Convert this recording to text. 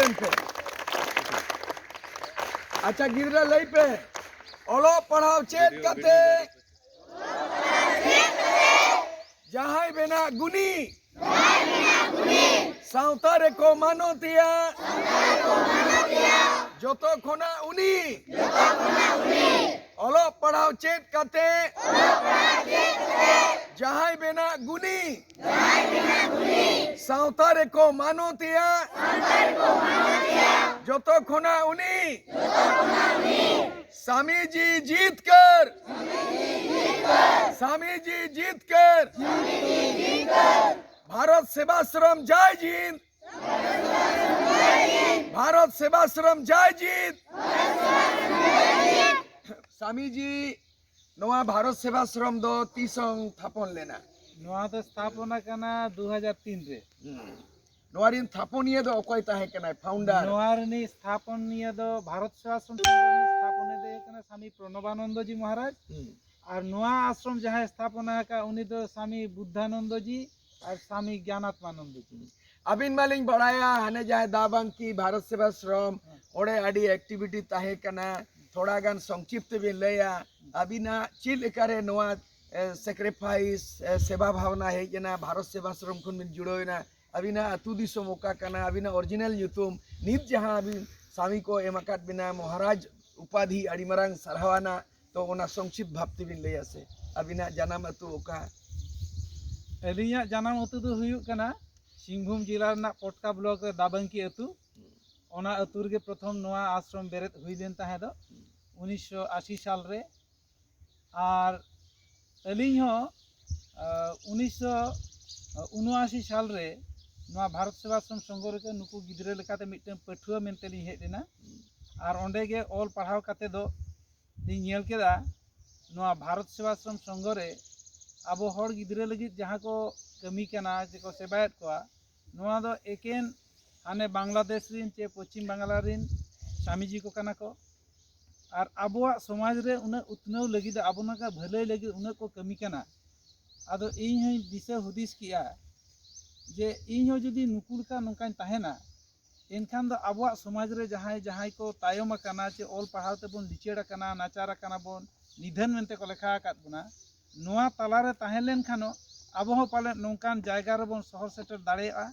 ᱞᱟᱹᱭ ᱯᱮ ᱟᱪᱪᱷᱟ ᱜᱤᱫᱽᱨᱟᱹ ᱞᱟᱹᱭ ᱯᱮ ᱚᱞᱚᱜ ᱯᱟᱲᱦᱟᱣ ᱪᱮᱫ ᱠᱟᱛᱮ ᱡᱟᱦᱟᱸᱭ ᱵᱮᱱᱟᱜ ᱜᱩᱱᱤ सावता रेको मानोतिया जोतो खोना उनी ओलो पढ़ाओ चेत काते जहाई बेना गुनी सावता रेको मानोतिया जोतो खोना उनी स्वामी जी जीत कर भारत सेवाश्रम जय जीत भारत सेवाश्रम जय जीत स्वामी जी नवा भारत सेवाश्रम दो तीसंग थापन लेना नवा तो स्थापना करना 2003 रे नवारिन थापनिया दो अकोय ताहे कना फाउंडर नवारनी स्थापनिया दो भारत सेवाश्रम स्थापने दे कना स्वामी प्रणवानंद जी महाराज और नवा आश्रम जहां स्थापना का उनी दो स्वामी बुद्धानंद जी और स्वामी ज्ञानात्मानंद जी अबिन मालिंग बढ़ाया हने जाए दाबंग की भारत सेवाश्रम ओडे आडी एक्टिविटी ताहे कना थोड़ा गान संक्षिप्त भी लया अबिना चिल करे नवा सैक्रिफाइस सेवा भावना है जना भारत सेवाश्रम खुन में जुड़ोना अबिना अतु दिसो मौका कना अबिना ओरिजिनल युतुम नित जहां अबि स्वामी को एमाकात बिना महाराज उपाधि आडी मरांग सरहावाना तो ओना संक्षिप्त भावते बिन लया से अबिना जन्म अतु ओका एलिया जन्म अतु दो हुयु कना सिंहभूम जिला ना पटका ब्लॉक रे दाबंकी अतु ओना अतु रे प्रथम नवा आश्रम बेरेत हुई देन ताहे दो 1980 साल रे और एलिंग हो 1979 साल रे नवा भारत सेवाश्रम संघ रे नुकु गिद्रे लेकाते मिटन पठुआ मेनते लिं हेज देना और ओंडे गे ऑल पढ़ाव काते दो लिं नेल केदा नवा भारत सेवाश्रम संघ रे अब हर गिद्रे लगी जहाँ को कमी करना जेको सेवायत को नवा दो एकेन हाने बांग्लादेश रिन चे पश्चिम बांग्ला रिन स्वामी जी को कना को और अबुआ समाज रे उन्हें उतनव लगी अबना का भले लगी उन्हें को कमी करना आदो इन हई दिशा हुदिस किया जे इन हो जदी नुकुल का नोकान ताहेना एनखान दो अबुआ समाज रे जहां जहां को तायम करना चे ऑल पढ़ाव ते बोन लिचेड़ा करना नाचारा करना बोन निधन मेनते को लेखा आकात बुना नोआ तलारे ताहें लेन खानो अब हो पाले नौकान जायगा रे बोन शहर सेटर दाड़ेया